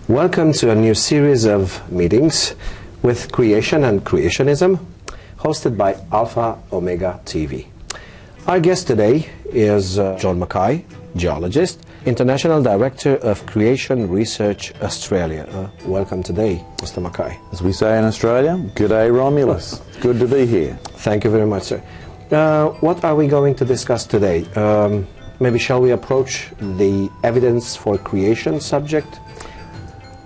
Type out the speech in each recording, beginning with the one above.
Welcome to a new series of meetings with creation and creationism, hosted by Alpha Omega TV. Our guest today is John Mackay, geologist, International Director of Creation Research Australia. Welcome today, Mr. Mackay. As we say in Australia, g'day Romulus. Good to be here. Thank you very much, sir. What are we going to discuss today? Maybe shall we approach the evidence for creation subject?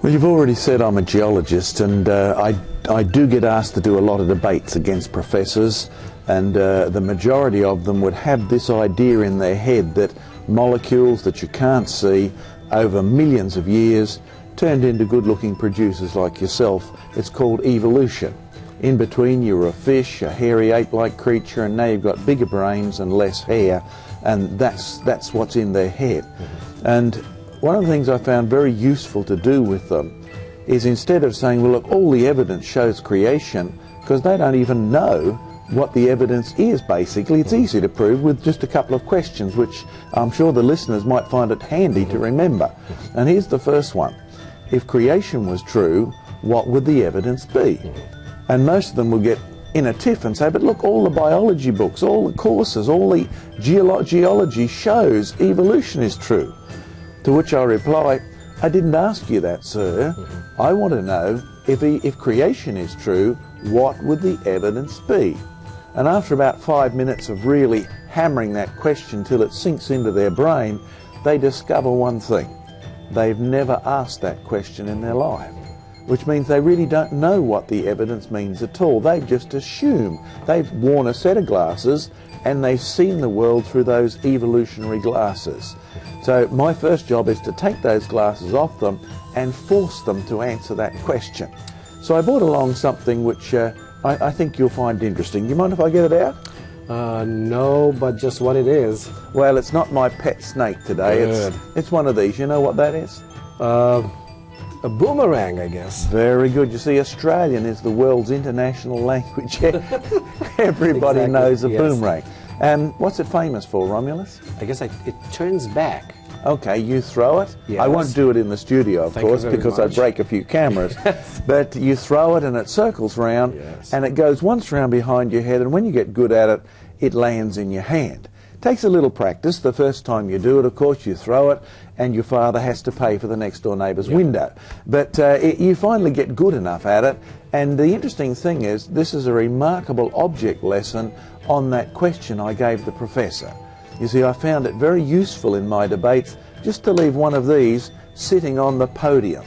Well, you've already said I'm a geologist, and I do get asked to do a lot of debates against professors, and the majority of them would have this idea in their head that molecules that you can't see over millions of years turned into good-looking producers like yourself. It's called evolution. In between, you were a fish, a hairy ape-like creature, and now you've got bigger brains and less hair, and that's what's in their head. And one of the things I found very useful to do with them is, instead of saying, well, look, all the evidence shows creation, because they don't even know what the evidence is, basically. It's easy to prove with just a couple of questions, which I'm sure the listeners might find it handy to remember. And here's the first one. If creation was true, what would the evidence be? And most of them will get in a tiff and say, but look, all the biology books, all the courses, all the geology shows evolution is true. To which I reply, I didn't ask you that, sir. I want to know, if creation is true, what would the evidence be? And after about 5 minutes of really hammering that question till it sinks into their brain, they discover one thing. They've never asked that question in their life, which means they really don't know what the evidence means at all. They just assume. They've worn a set of glasses and they've seen the world through those evolutionary glasses. So my first job is to take those glasses off them and force them to answer that question. So I brought along something which I think you'll find interesting. Do you mind if I get it out? No, but just what it is. Well, it's not my pet snake today. It's one of these. You know what that is? A boomerang, I guess. Very good. You see, Australian is the world's international language. Everybody knows a boomerang. And what's it famous for, Romulus? I guess it turns back. Okay, you throw it. Yes. I won't do it in the studio, of course, because I'd break a few cameras. But you throw it and it circles round, and it goes once round behind your head, and when you get good at it, it lands in your hand. It takes a little practice. The first time you do it, of course, you throw it, and your father has to pay for the next door neighbour's window. But you finally get good enough at it, and the interesting thing is, this is a remarkable object lesson on that question I gave the professor. You see, I found it very useful in my debates just to leave one of these sitting on the podium.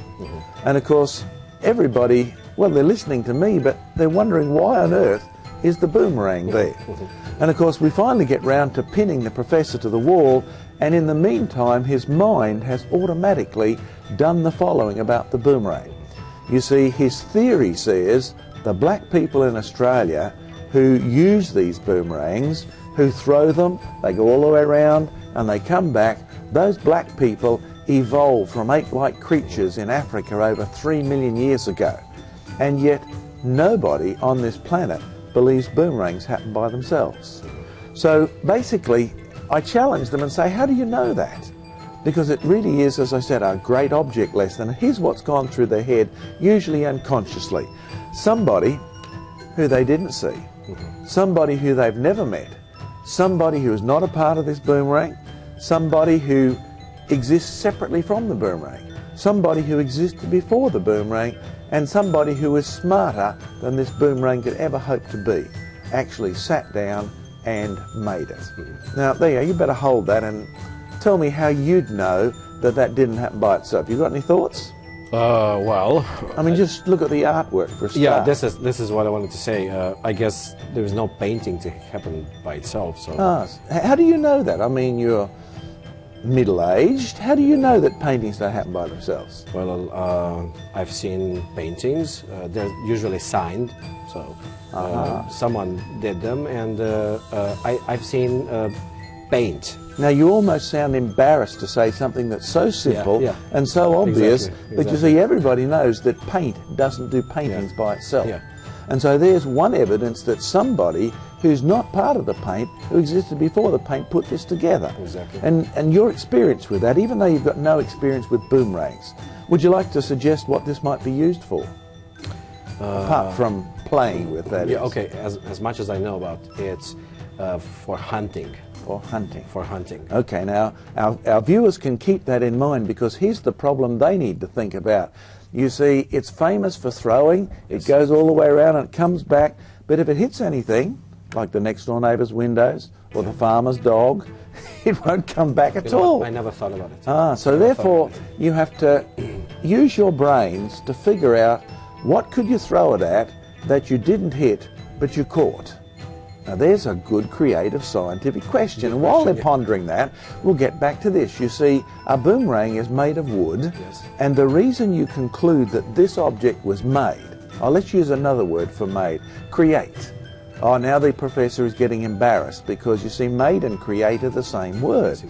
And of course, everybody, well, they're listening to me, but they're wondering why on earth is the boomerang there? And of course, we finally get round to pinning the professor to the wall, and in the meantime, his mind has automatically done the following about the boomerang. You see, his theory says the black people in Australia who use these boomerangs, who throw them, they go all the way around and they come back, those black people evolved from ape-like creatures in Africa over 3 million years ago. And yet nobody on this planet believes boomerangs happen by themselves. So basically I challenge them and say, how do you know that? Because it really is, as I said, a great object lesson. Here's what's gone through their head, usually unconsciously. Somebody who they didn't see, somebody who they've never met, somebody who is not a part of this boomerang, somebody who exists separately from the boomerang, somebody who existed before the boomerang, and somebody who is smarter than this boomerang could ever hope to be, actually sat down and made it. Now, there you better hold that and tell me how you'd know that that didn't happen by itself. You got any thoughts? Well, I mean, just look at the artwork for a start. Yeah, this is what I wanted to say. I guess there's no painting to happen by itself. So. How do you know that? I mean, you're middle-aged. How do you know that paintings don't happen by themselves? Well, I've seen paintings. They're usually signed, so someone did them, and I've seen paint. Now, you almost sound embarrassed to say something that's so simple and so obvious, but you see, everybody knows that paint doesn't do paintings by itself. And so there's one evidence that somebody who's not part of the paint, who existed before the paint, put this together. And your experience with that, even though you've got no experience with boomerangs, Would you like to suggest what this might be used for? Apart from playing with that. Yeah, okay, as much as I know about it's for hunting. For hunting. For hunting. Okay, now our viewers can keep that in mind, because here's the problem they need to think about. You see, it's famous for throwing, it goes all the way around and it comes back, but if it hits anything, like the next door neighbour's windows or the farmer's dog, it won't come back at all. I never thought about it. So therefore you have to use your brains to figure out what could you throw it at that you didn't hit but you caught. Now there's a good creative scientific question, and while they're pondering that, we'll get back to this. You see, a boomerang is made of wood, and the reason you conclude that this object was made, let's use another word for made, create. Now the professor is getting embarrassed, because you see, made and create are the same word.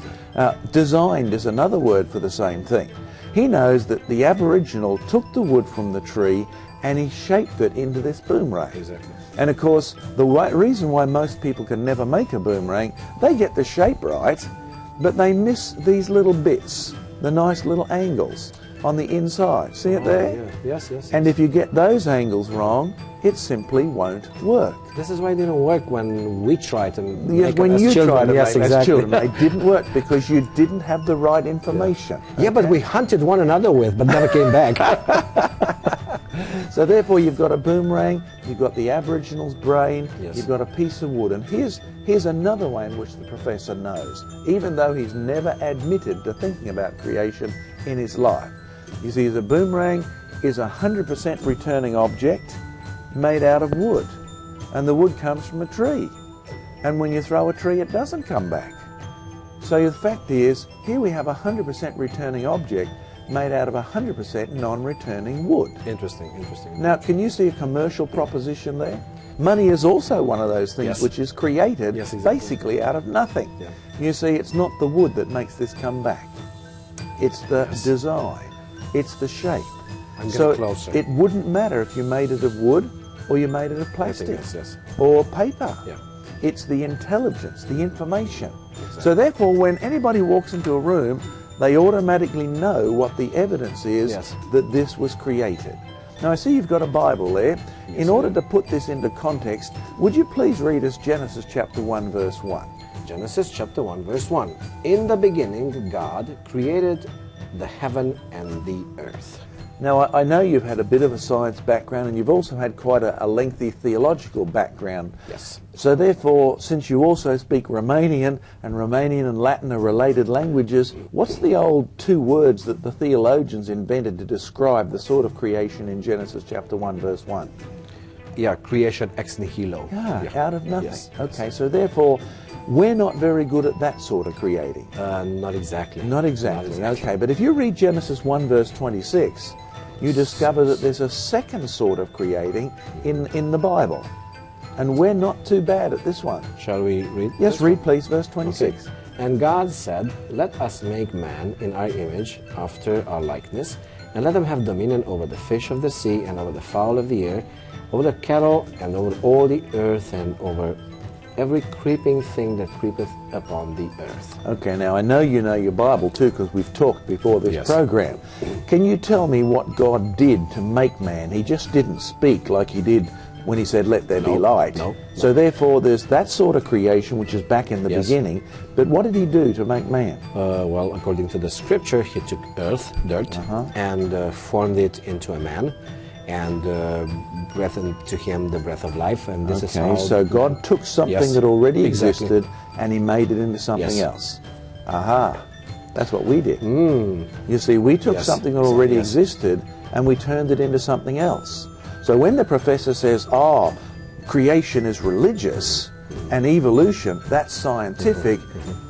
Designed is another word for the same thing. He knows that the Aboriginal took the wood from the tree and he shaped it into this boomerang. Exactly. And of course, the reason why most people can never make a boomerang, they get the shape right, but they miss these little bits, the nice little angles on the inside. See it there? Yeah. Yes. And if you get those angles wrong, it simply won't work. This is why it didn't work when we tried to Yes, make when it as you children. tried to Yes, make it as exactly. children, it didn't work because you didn't have the right information. Yeah, but we hunted one another with, but never came back. So therefore you've got a boomerang, you've got the Aboriginal's brain, you've got a piece of wood. And here's another way in which the professor knows, even though he's never admitted to thinking about creation in his life. You see, the boomerang is a 100% returning object made out of wood. And the wood comes from a tree. And when you throw a tree, it doesn't come back. So the fact is, here we have a 100% returning object made out of 100% non-returning wood. Interesting. Now, can you see a commercial proposition there? Money is also one of those things which is created basically out of nothing. Yeah. You see, it's not the wood that makes this come back. It's the design. It's the shape. I'm so getting closer. It wouldn't matter if you made it of wood or you made it of plastic or paper. Yeah. It's the intelligence, the information. Exactly. So therefore, when anybody walks into a room, they automatically know what the evidence is that this was created. Now I see you've got a Bible there. In order to put this into context, would you please read us Genesis chapter 1 verse 1? Genesis chapter 1 verse 1. In the beginning God created the heaven and the earth. Now I know you've had a bit of a science background, and you've also had quite a lengthy theological background. Yes. So therefore, since you also speak Romanian, and Romanian and Latin are related languages, what's the old two words that the theologians invented to describe the sort of creation in Genesis chapter 1 verse 1? Yeah, creation ex nihilo. Out of nothing. Yes. Okay, so therefore, we're not very good at that sort of creating. Not exactly. Not exactly. Okay, but if you read Genesis 1 verse 26, you discover that there's a second sort of creating in the Bible. And we're not too bad at this one. Shall we read? Yes, read please, verse 26. Okay. And God said, let us make man in our image, after our likeness, and let them have dominion over the fish of the sea, and over the fowl of the air, over the cattle, and over all the earth, and over every creeping thing that creepeth upon the earth. Okay, now I know you know your Bible too, because we've talked before this program. Can you tell me what God did to make man? He just didn't speak like he did when he said, let there be light. So therefore there's that sort of creation which is back in the beginning. But what did he do to make man? Well, according to the scripture, he took dirt, and formed it into a man, and breathed into him the breath of life, and this is how... So God took something that already existed and he made it into something else. That's what we did. You see, we took something that already existed and we turned it into something else. So when the professor says, creation is religious and evolution, that's scientific,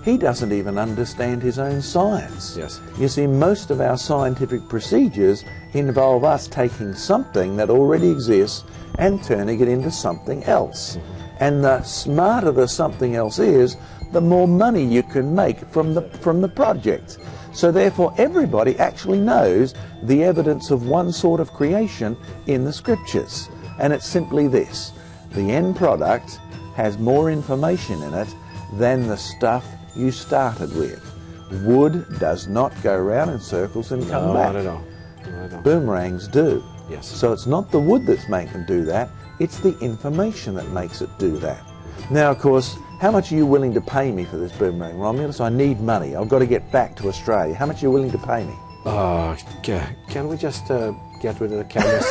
he doesn't even understand his own science. You see, most of our scientific procedures involve us taking something that already exists and turning it into something else. And the smarter the something else is, the more money you can make from the project. So therefore everybody actually knows the evidence of one sort of creation in the scriptures. And it's simply this: the end product has more information in it than the stuff you started with. Wood does not go round in circles and come back. Not at all. I don't. Boomerangs do. Yes. So it's not the wood that's making them do that, it's the information that makes it do that. Now, of course, how much are you willing to pay me for this boomerang, Romulus? I need money. I've got to get back to Australia. How much are you willing to pay me? Can we just get rid of the cameras?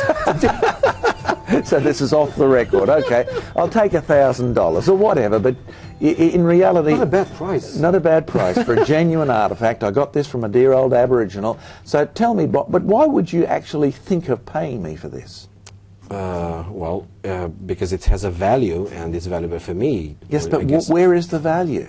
So this is off the record. Okay, I'll take $1,000 or whatever, but in reality... Not a bad price. Not a bad price for a genuine artefact. I got this from a dear old Aboriginal. So tell me, but why would you actually think of paying me for this? Because it has a value and it's valuable for me. Yes, but where is the value?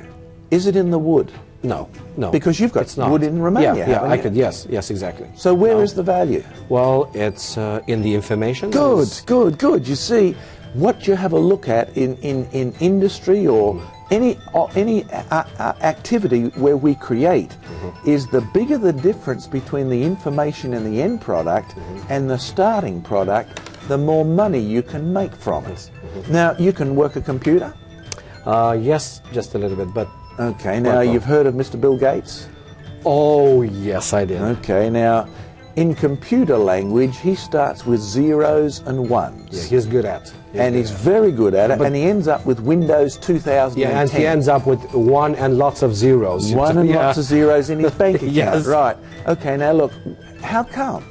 Is it in the wood? No. Because you've got wood in Romania. Yeah, I could. Yes, exactly. So where is the value? Well, it's in the information. Good. You see, what you have a look at in industry or any activity where we create is the bigger the difference between the information in the end product and the starting product, the more money you can make from it. Now, you can work a computer? Yes, just a little bit, but... Okay, now you've heard of Mr. Bill Gates? Oh, yes, I did. Okay, now, in computer language, he starts with zeros and ones. Yeah, he's good at. He's very good at it, and he ends up with Windows 2010. Yeah, and he ends up with 1 and lots of zeros. One and lots of zeros in his bank account. Yes. Right. Okay, now look, how come?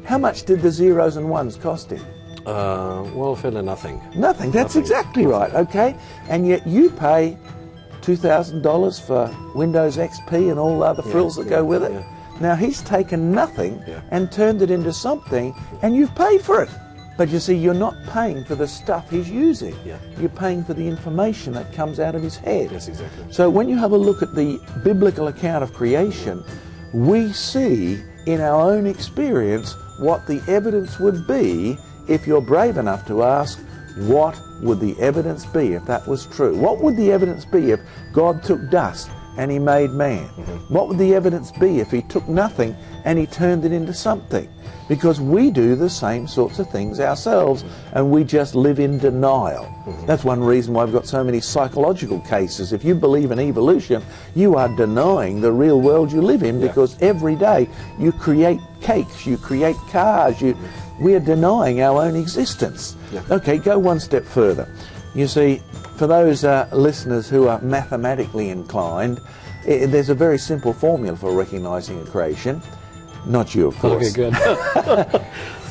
How much did the zeros and ones cost him? Well, fairly nothing. Nothing, that's exactly right, okay? And yet you pay $2,000 for Windows XP and all the other frills that go with it. Yeah. Now he's taken nothing and turned it into something, and you've paid for it. But you see, you're not paying for the stuff he's using. Yeah. You're paying for the information that comes out of his head. Yes, exactly. So when you have a look at the biblical account of creation, we see in our own experience what the evidence would be if you're brave enough to ask, what would the evidence be if that was true? What would the evidence be if God took dust and he made man? What would the evidence be if he took nothing and he turned it into something? Because we do the same sorts of things ourselves, and we just live in denial. That's one reason why I've got so many psychological cases. If you believe in evolution, you are denying the real world you live in, because every day you create cakes, you create cars, we are denying our own existence. Okay, go one step further. You see, for those listeners who are mathematically inclined, there's a very simple formula for recognizing a creation. Not you, of course. Okay, good.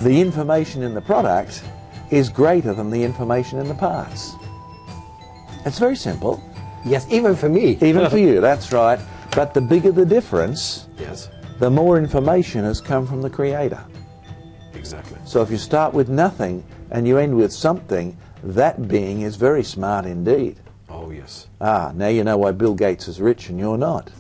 The information in the product is greater than the information in the parts. It's very simple. Yes, even for me. Even for you, that's right. But the bigger the difference, the more information has come from the Creator. Exactly. So if you start with nothing and you end with something, that being is very smart indeed. Oh, yes. Now you know why Bill Gates is rich and you're not.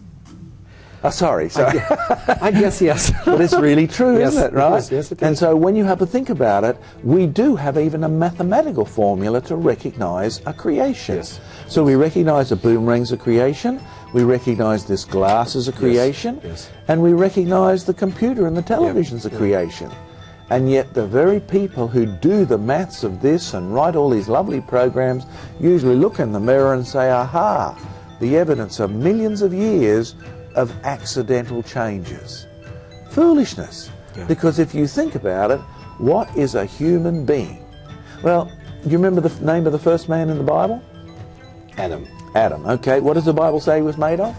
Sorry. I guess yes. But it's really true, yes, isn't it, right? Yes, it is. And so when you have to think about it, we do have even a mathematical formula to recognize a creation. Yes. So we recognize a boomerang's a creation, we recognize this glass as a creation, and we recognize the computer and the television's a creation. And yet the very people who do the maths of this and write all these lovely programs usually look in the mirror and say, aha, the evidence of millions of years of accidental changes. Foolishness. Because if you think about it, what is a human being? Well, do you remember the name of the first man in the Bible? Adam. Adam, okay. What does the Bible say he was made of?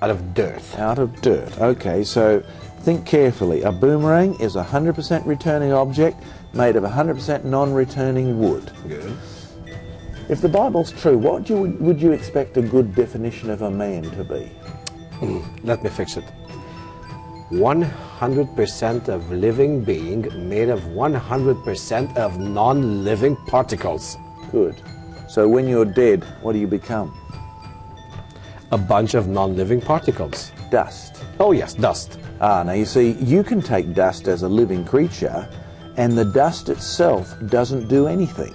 Out of dirt. Out of dirt, okay. So think carefully. A boomerang is a 100% returning object made of 100% non-returning wood. Good. If the Bible's true, what would you expect a good definition of a man to be? Let me fix it. 100% of living being made of 100% of non-living particles. Good. So when you're dead, what do you become? A bunch of non-living particles. Dust. Oh yes, dust. Now you see, you can take dust as a living creature, and the dust itself doesn't do anything.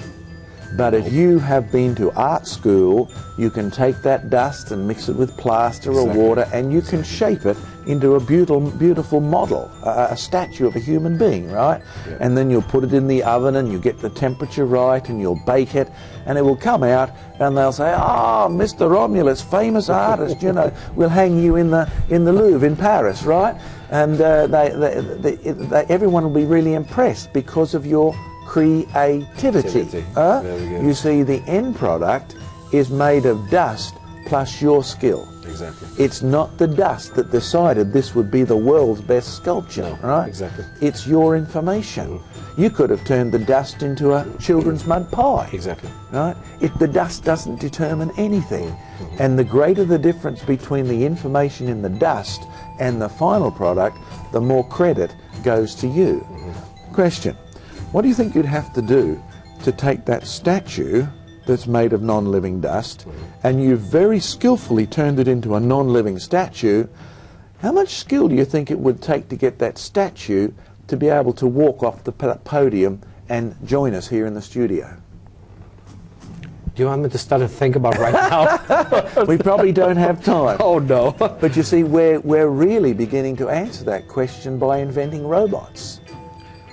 But if you have been to art school, you can take that dust and mix it with plaster or water, and you can shape it into a beautiful model, a statue of a human being, right? Yeah. And then you'll put it in the oven and you get the temperature right and you'll bake it and it will come out and they'll say, "Oh, Mr. Romulus, famous artist, you know, we'll hang you in the Louvre in Paris," right? And everyone will be really impressed because of your creativity. You see, the end product is made of dust plus your skill. Exactly. It's not the dust that decided this would be the world's best sculpture, no, right? Exactly. It's your information. You could have turned the dust into a children's mud pie. Exactly. Right? The dust doesn't determine anything. And the greater the difference between the information in the dust and the final product, the more credit goes to you. Question: what do you think you'd have to do to take that statue that's made of non-living dust and you've very skillfully turned it into a non-living statue? How much skill do you think it would take to get that statue to be able to walk off the podium and join us here in the studio? Do you want me to start to think about right now? We probably don't have time. Oh no. But you see, we're really beginning to answer that question by inventing robots.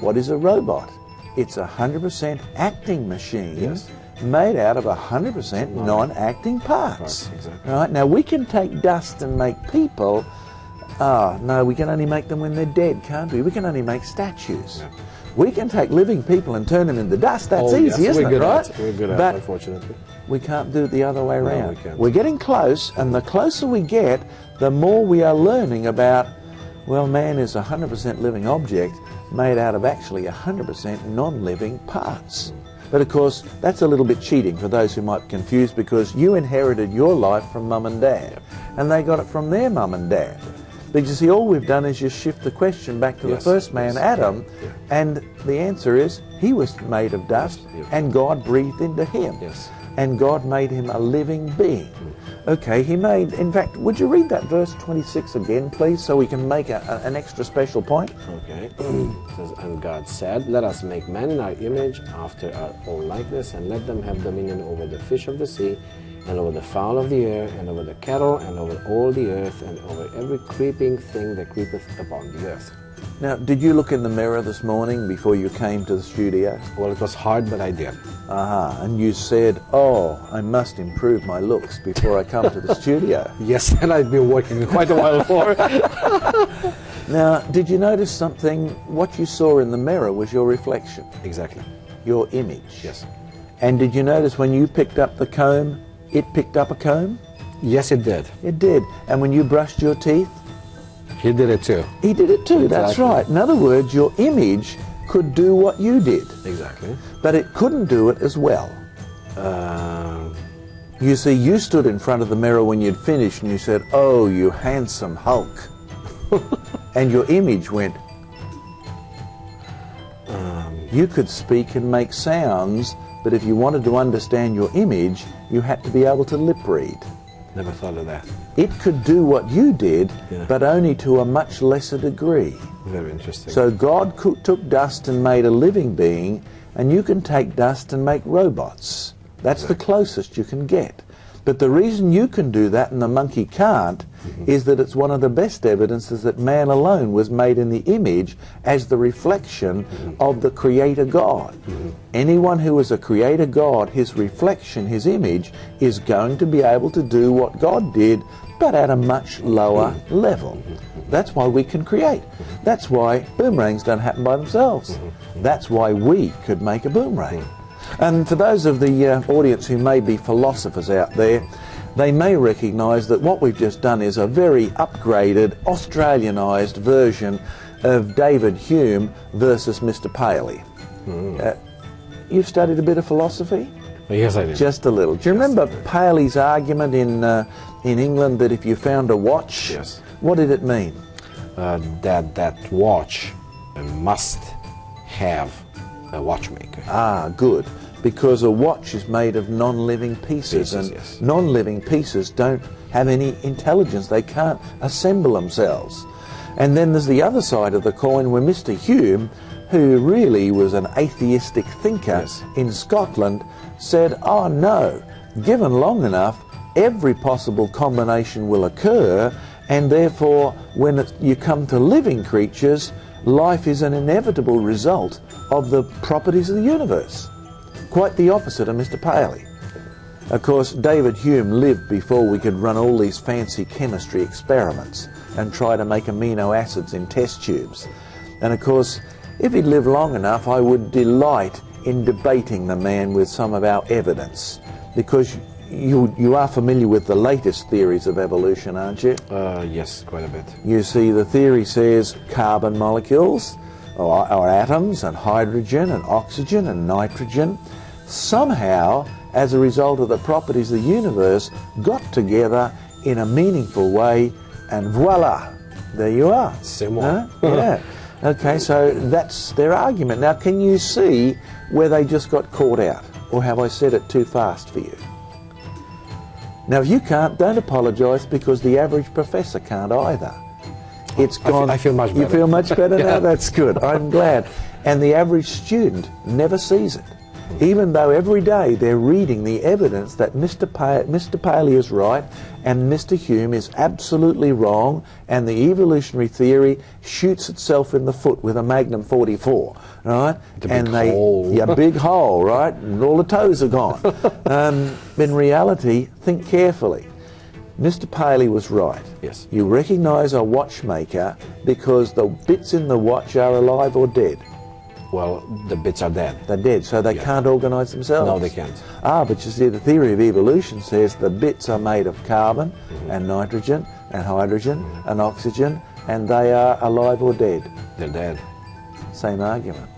What is a robot? It's a 100% acting machine. Yes. Made out of 100% non-acting parts. Exactly. Right? Now, we can take dust and make people. No, we can only make them when they're dead, can't we? We can only make statues. Yeah. We can take living people and turn them into dust. That's easy, yes, isn't it, right? We're good at it, but unfortunately. we can't do it the other way around. We can't. We're getting close, and the closer we get, the more we are learning about, well, man is a 100% living object made out of actually 100% non-living parts. But of course, that's a little bit cheating for those who might be confused, because you inherited your life from mum and dad, and they got it from their mum and dad. But you see, all we've done is just shift the question back to the first man, Adam, and the answer is he was made of dust, and God breathed into him. Yes. And God made him a living being. Okay, he made, in fact, would you read that verse 26 again, please, so we can make an extra special point? Okay. It says, "And God said, Let us make man in our image, after our own likeness, and let them have dominion over the fish of the sea, and over the fowl of the air, and over the cattle, and over all the earth, and over every creeping thing that creepeth upon the earth." Now, did you look in the mirror this morning before you came to the studio? Well, it was hard, but I did. And you said, "Oh, I must improve my looks before I come to the studio." Yes, and I've been working quite a while for. Now, did you notice something? What you saw in the mirror was your reflection. Exactly. Your image. Yes. And did you notice when you picked up the comb, it picked up a comb? Yes, it did. It did. And when you brushed your teeth, He did it too. he did it too. That's Exactly. right. In other words, your image could do what you did, Exactly. but it couldn't do it as well. You see, you stood in front of the mirror when you'd finished and you said, "Oh, you handsome Hulk." And your image went. You could speak and make sounds, but if you wanted to understand your image, you had to be able to lip read. Never thought of that. It could do what you did, Yeah. but only to a much lesser degree. Very interesting. So God took dust and made a living being, and you can take dust and make robots. That's the closest you can get. But the reason you can do that and the monkey can't is that it's one of the best evidences that man alone was made in the image as the reflection of the Creator God. Anyone who is a Creator God, his reflection, his image, is going to be able to do what God did, but at a much lower level. That's why we can create. That's why boomerangs don't happen by themselves. That's why we could make a boomerang. And for those of the audience who may be philosophers out there, they may recognise that what we've just done is a very upgraded, Australianised version of David Hume versus Mr. Paley. You've studied a bit of philosophy? Yes, I did. Just a little. Do you remember Paley's argument in England that if you found a watch, Yes. what did it mean? That watch must have a watchmaker. Ah, good. Because a watch is made of non-living pieces, and yes. non-living pieces don't have any intelligence. They can't assemble themselves. And then there's the other side of the coin where Mr. Hume, who really was an atheistic thinker in Scotland, said, "Oh no, given long enough, every possible combination will occur, And therefore, when you come to living creatures, life is an inevitable result of the properties of the universe. Quite the opposite of Mr. Paley. Of course, David Hume lived before we could run all these fancy chemistry experiments and try to make amino acids in test tubes. And of course, if he'd lived long enough, I would delight in debating the man with some of our evidence, because you are familiar with the latest theories of evolution, aren't you? Yes, quite a bit. You see, the theory says carbon molecules, or atoms, and hydrogen, and oxygen, and nitrogen, somehow, as a result of the properties of the universe, got together in a meaningful way, and voila, there you are. C'est moi. Yeah. Okay, so that's their argument. Now, can you see where they just got caught out? Or have I said it too fast for you? Now, if you can't, don't apologise, because the average professor can't either. It's gone. I feel much better. You feel much better now? That's good. I'm glad. And the average student never sees it, even though every day they're reading the evidence that Mr. Paley is right and Mr. Hume is absolutely wrong, and the evolutionary theory shoots itself in the foot with a Magnum 44, right? Hole. Yeah, big hole, right? And all the toes are gone. In reality, think carefully. Mr. Paley was right. Yes. You recognise a watchmaker because the bits in the watch are alive or dead. Well, the bits are dead. They're dead, so they can't organise themselves. No, they can't. But you see, the theory of evolution says the bits are made of carbon and nitrogen and hydrogen and oxygen, and they are alive or dead. They're dead. Same argument.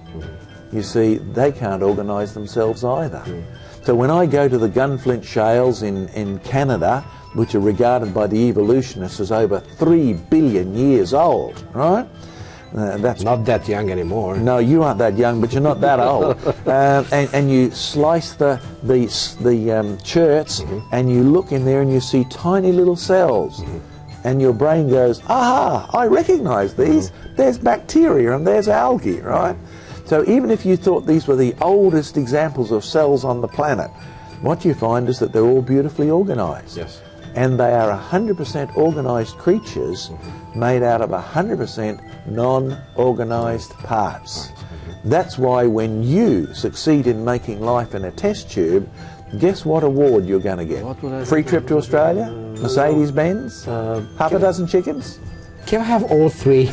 You see, they can't organise themselves either. So when I go to the Gunflint Shales in Canada, which are regarded by the evolutionists as over 3 billion years old, right? That's not that young anymore. No, you aren't that young, but you're not that old. And you slice the cherts, and you look in there and you see tiny little cells, and your brain goes, aha, I recognise these. There's bacteria and there's algae, right? So even if you thought these were the oldest examples of cells on the planet, what you find is that they're all beautifully organised. Yes. And they are 100% organised creatures made out of 100% non-organised parts. That's why when you succeed in making life in a test tube, guess what award you're going to get? What would I Free trip to Australia? Mercedes-Benz? half a dozen chickens? Can I have all three?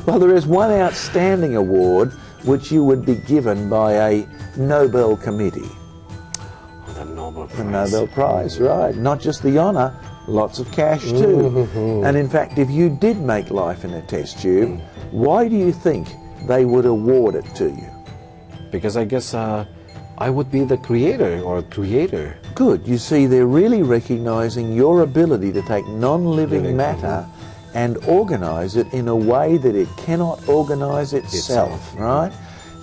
Well, there is one outstanding award which you would be given by a Nobel committee. The Nobel Prize. The Nobel Prize, right. Not just the honour, lots of cash too. And in fact, if you did make life in a test tube, why do you think they would award it to you? Because I guess I would be the creator or creator. Good. You see, they're really recognising your ability to take non-living matter and organise it in a way that it cannot organise itself, right?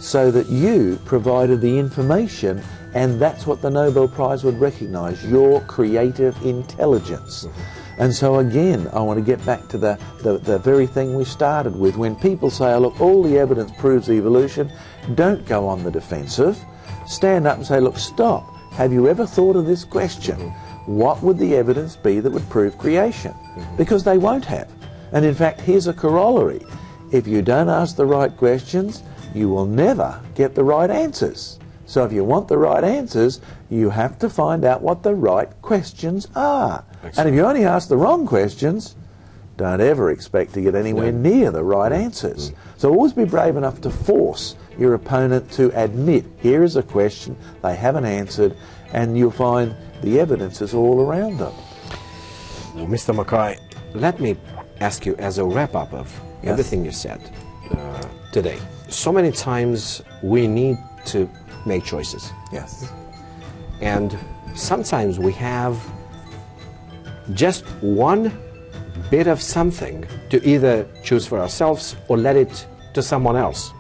So that you provided the information, and that's what the Nobel Prize would recognise, your creative intelligence. And so again, I want to get back to the very thing we started with. When people say, oh, look, all the evidence proves evolution, don't go on the defensive. Stand up and say, look, stop. Have you ever thought of this question? What would the evidence be that would prove creation? Because they won't have. And in fact, here's a corollary. If you don't ask the right questions, you will never get the right answers. So if you want the right answers, you have to find out what the right questions are. Excellent. And if you only ask the wrong questions, don't ever expect to get anywhere near the right answers. So always be brave enough to force your opponent to admit, here is a question they haven't answered, and you'll find the evidence is all around them. Well, Mr. Mackay, let me ask you as a wrap-up of everything you said today. So many times we need to make choices. Yes. And sometimes we have just one bit of something to either choose for ourselves or let it to someone else.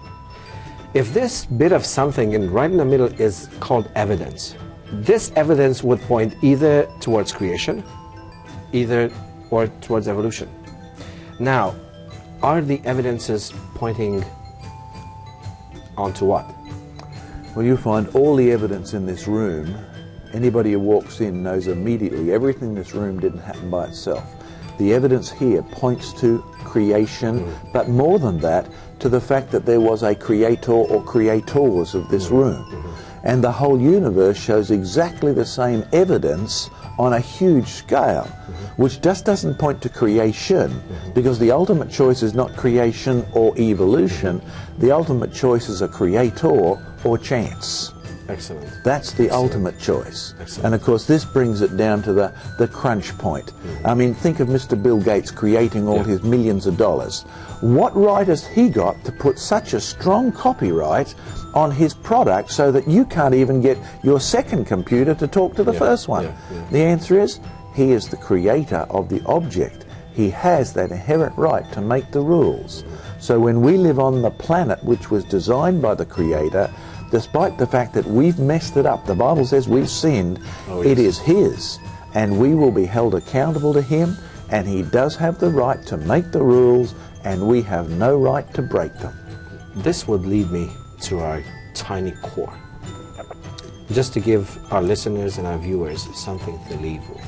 If this bit of something right in the middle is called evidence, this evidence would point either towards creation, or towards evolution. Now, are the evidences pointing onto what? Well, you find all the evidence in this room. Anybody who walks in knows immediately everything in this room didn't happen by itself. The evidence here points to creation, but more than that, to the fact that there was a creator or creators of this room. And the whole universe shows exactly the same evidence on a huge scale, which just doesn't point to creation, because the ultimate choice is not creation or evolution. The ultimate choice is a creator or chance. Excellent. That's the ultimate choice. And of course this brings it down to the crunch point. I mean, think of Mr. Bill Gates creating all his millions of dollars. What right has he got to put such a strong copyright on his product so that you can't even get your second computer to talk to the first one? The answer is, he is the creator of the object. He has that inherent right to make the rules. So when we live on the planet which was designed by the Creator, despite the fact that we've messed it up, the Bible says we've sinned, it is His, and we will be held accountable to Him, and He does have the right to make the rules, and we have no right to break them. This would lead me to our tiny core, just to give our listeners and our viewers something to leave with.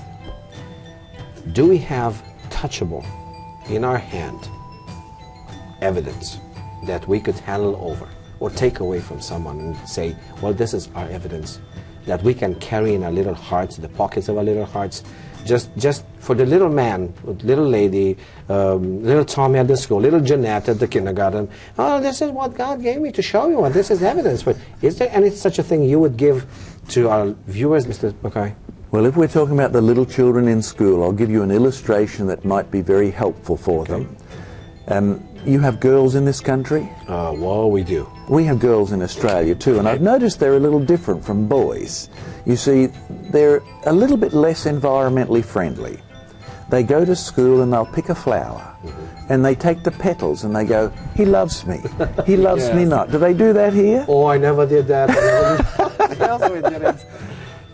Do we have touchable, in our hand, evidence that we could handle over or take away from someone and say, well, this is our evidence that we can carry in our little hearts, the pockets of our little hearts, just for the little man, little lady, little Tommy at the school, little Jeanette at the kindergarten. Oh, this is what God gave me to show you, and this is evidence. But is there any such a thing you would give to our viewers, Mr. Mackay? Well, if we're talking about the little children in school, I'll give you an illustration that might be very helpful for them. You have girls in this country? Well, we do. We have girls in Australia too, and I've noticed they're a little different from boys. You see, they're a little bit less environmentally friendly. They go to school and they'll pick a flower, and they take the petals and they go, he loves me, he loves me not. Do they do that here? Oh, I never did that. We did it.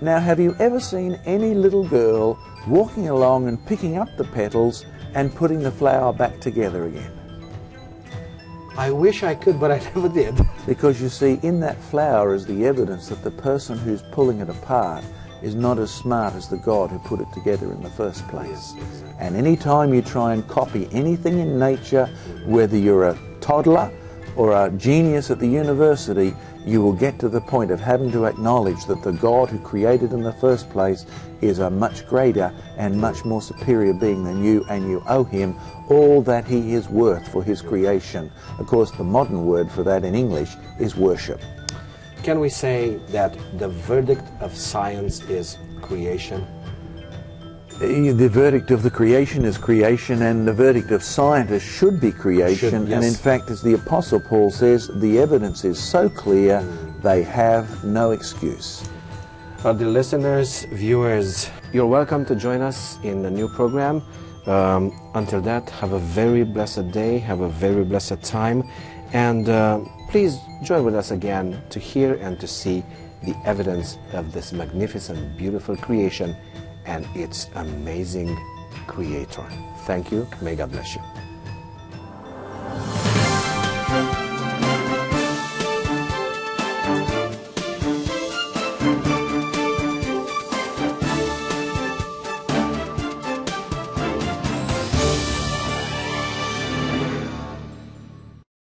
Now, have you ever seen any little girl walking along and picking up the petals and putting the flower back together again? I wish I could, but I never did. Because you see, in that flower is the evidence that the person who's pulling it apart is not as smart as the God who put it together in the first place. And any time you try and copy anything in nature, whether you're a toddler or a genius at the university, you will get to the point of having to acknowledge that the God who created in the first place is a much greater and much more superior being than you, and you owe Him all that He is worth for His creation. Of course, the modern word for that in English is worship. Can we say that the verdict of science is creation? The verdict of the creation is creation, and the verdict of scientists should be creation. And in fact, as the Apostle Paul says, the evidence is so clear, they have no excuse. Well, dear listeners, viewers, you're welcome to join us in the new program. Until that, have a very blessed day, have a very blessed time, and please join with us again to hear and to see the evidence of this magnificent, beautiful creation and its amazing Creator. Thank you. May God bless you.